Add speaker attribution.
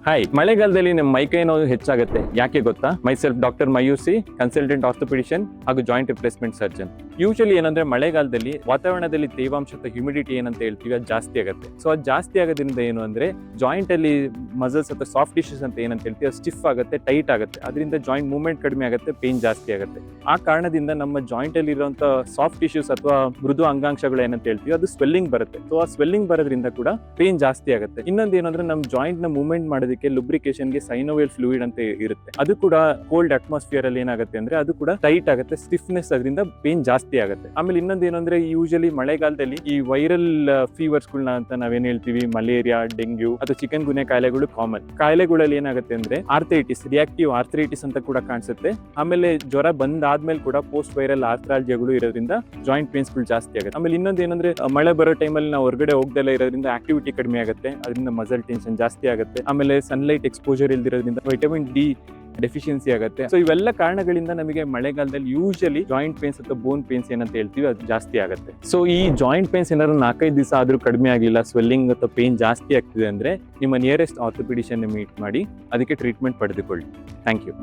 Speaker 1: Hi, ಮಳೆಗಾಲದಲ್ಲಿ ನಮ್ಮ ಮೈಕೈ ನೋವು ಹೆಚ್ಚಾಗುತ್ತೆ. ಯಾಕೆ ಗೊತ್ತಾ? ಮೈಸೆಲ್ಫ್ ಡಾಕ್ಟರ್ ಮಯೂಸಿ, ಕನ್ಸಲ್ಟೆಂಟ್ ಆರ್ಥೋಪೆಡಿಷಿಯನ್ ಹಾಗೂ ಜಾಯಿಂಟ್ ರಿಪ್ಲೇಸ್ಮೆಂಟ್ ಸರ್ಜನ್. ಯೂಶಲಿ ಏನಂದ್ರೆ ಮಳೆಗಾಲದಲ್ಲಿ ವಾತಾವರಣದಲ್ಲಿ ತೇವಾಂಶ ಅಥವಾ ಹ್ಯೂಮಿಡಿಟಿ ಏನಂತ ಹೇಳ್ತೀವಿ ಅದು ಜಾಸ್ತಿ ಆಗುತ್ತೆ. ಸೊ ಅದು ಜಾಸ್ತಿ ಆಗೋದ್ರಿಂದ ಏನು ಅಂದ್ರೆ ಜಾಯಿಂಟ್ ಅಲ್ಲಿ ಮಸಲ್ಸ್ ಅಥವಾ ಸಾಫ್ಟ್ ಟಿಶ್ಯೂಸ್ ಅಂತ ಏನಂತ ಹೇಳ್ತೀವಿ ಅದು ಸ್ಟಿಫ್ ಆಗುತ್ತೆ, ಟೈಟ್ ಆಗುತ್ತೆ. ಅದರಿಂದ ಜಾಯಿಂಟ್ ಮೂವ್ಮೆಂಟ್ ಕಡಿಮೆ ಆಗುತ್ತೆ, ಪೇನ್ ಜಾಸ್ತಿ ಆಗುತ್ತೆ. ಆ ಕಾರಣದಿಂದ ನಮ್ಮ ಜಾಯಿಂಟ್ ಅಲ್ಲಿ ಇರುವಂತ ಸಾಫ್ಟ್ ಟಿಶ್ಯೂಸ್ ಅಥವಾ ಮೃದು ಅಂಗಾಂಶಗಳು ಏನಂತ ಹೇಳ್ತೀವಿ ಅದು ಸ್ವೆಲ್ಲಿಂಗ್ ಬರುತ್ತೆ. ಸೊ ಆ ಸ್ವೆಲ್ಲಿಂಗ್ ಬರೋದ್ರಿಂದ ಕೂಡ ಪೇನ್ ಜಾಸ್ತಿ ಆಗುತ್ತೆ. ಇನ್ನೊಂದು ಏನಂದ್ರೆ ನಮ್ಮ ಜಾಯಿಂಟ್ ನ ಮೂವ್ಮೆಂಟ್ ಮಾಡೋದಕ್ಕೆ ಲುಬ್ರಿಕೇಶನ್ ಗೆ ಸೈನೋವಿಯಲ್ ಫ್ಲೂಯಿಡ್ ಅಂತ ಇರುತ್ತೆ. ಅದು ಕೂಡ ಕೋಲ್ಡ್ ಅಟ್ಮಾಸ್ಫಿಯರ್ ಅಲ್ಲಿ ಏನಾಗುತ್ತೆ ಅಂದ್ರೆ ಅದು ಕೂಡ ಟೈಟ್ ಆಗುತ್ತೆ, ಸ್ಟಿಫ್ನೆಸ್, ಅದರಿಂದ ಪೇನ್ ಜಾಸ್ತಿ ಆಗುತ್ತೆ. ಆಮೇಲೆ ಇನ್ನೊಂದು ಏನಂದ್ರೆ ಯೂಶಲಿ ಮಳೆಗಾಲದಲ್ಲಿ ಈ ವೈರಲ್ ಫೀವರ್ಸ್ ಗಳನ್ನ ಅಂತ ನಾವೇನ್ ಹೇಳ್ತೀವಿ, ಮಲೇರಿಯಾ, ಡೆಂಗ್ಯೂ ಅಥವಾ ಚಿಕನ್ ಗುನ್ಯಾ ಕಾಯಿಲೆಗಳು ಕಾಮನ್. ಕಾಯಿಲೆಗಳಲ್ಲಿ ಏನಾಗುತ್ತೆ ಅಂದ್ರೆ ಆರ್ಥರೈಟಿಸ್, ರಿಯಾಕ್ಟಿವ್ ಆರ್ಥರೈಟಿಸ್ ಅಂತ ಕೂಡ ಕಾಣಿಸುತ್ತೆ. ಆಮೇಲೆ ಜ್ವರ ಬಂದಾದ್ಮೇಲೆ ಕೂಡ ಪೋಸ್ಟ್ ವೈರಲ್ ಆರ್ಥ್ರಾಲಜಿಯಾಗಳು ಇರೋದ್ರಿಂದ ಜಾಯಿಂಟ್ ಪೇನ್ಸ್ ಗಳು ಜಾಸ್ತಿ ಆಗುತ್ತೆ. ಆಮೇಲೆ ಇನ್ನೊಂದು ಏನಂದ್ರೆ ಮಳೆ ಬರೋ ಟೈಮಲ್ಲಿ ನಾವು ಹೊರಗಡೆ ಹೋಗ್ದಲ್ಲ ಇರೋದ್ರಿಂದ ಆಕ್ಟಿವಿಟಿ ಕಡಿಮೆ ಆಗುತ್ತೆ, ಅದರಿಂದ ಮಸಲ್ ಟೆನ್ಷನ್ ಜಾಸ್ತಿ ಆಗುತ್ತೆ. ಆಮೇಲೆ ಸನ್ಲೈಟ್ ಎಕ್ಸ್ಪೋಜರ್ ಇಲ್ದಿರೋದ್ರಿಂದ ವಿಟಮಿನ್ ಡಿ ಡೆಫಿಷಿಯನ್ಸಿ ಆಗುತ್ತೆ. ಸೊ ಇವೆಲ್ಲ ಕಾರಣಗಳಿಂದ ನಮಗೆ ಮಳೆಗಾಲದಲ್ಲಿ ಯೂಶಲಿ ಜಾಯಿಂಟ್ ಪೇನ್ಸ್ ಅಥವಾ ಬೋನ್ ಪೇನ್ಸ್ ಏನಂತ ಹೇಳ್ತೀವಿ ಅದು ಜಾಸ್ತಿ ಆಗುತ್ತೆ. ಸೊ ಈ ಜಾಯಿಂಟ್ ಪೇನ್ಸ್ ಏನಾದ್ರು 4-5 ದಿವಸ ಆದ್ರೂ ಕಡಿಮೆ ಆಗಿಲ್ಲ, ಸ್ವೆಲ್ಲಿಂಗ್ ಅಥವಾ ಪೇನ್ ಜಾಸ್ತಿ ಆಗ್ತಿದೆ ಅಂದ್ರೆ ನಿಮ್ಮ ನಿಯರೆಸ್ಟ್ ಆರ್ಥೋಪೆಡಿಷಿಯನ್ ಮೀಟ್ ಮಾಡಿ ಅದಕ್ಕೆ ಟ್ರೀಟ್ಮೆಂಟ್ ಪಡೆದುಕೊಳ್ಳಿ. Thank you.